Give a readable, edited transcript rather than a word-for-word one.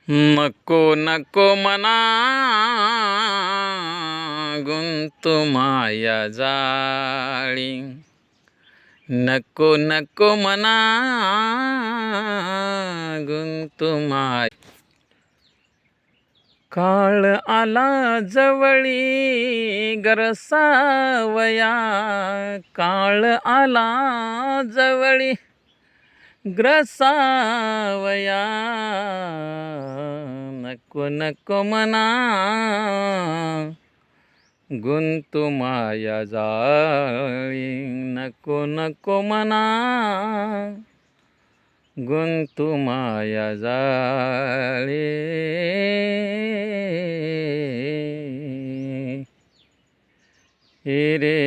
नको नको मना गुंतू माया जाळी, नको नको मना गुंतू माया. काळ आला जवळी गरसावया, काळ आला जवळी ग्रसावया, नको नको मना गुंतू माया जाळी, नको नको मना गुंतू माया जाळी. रे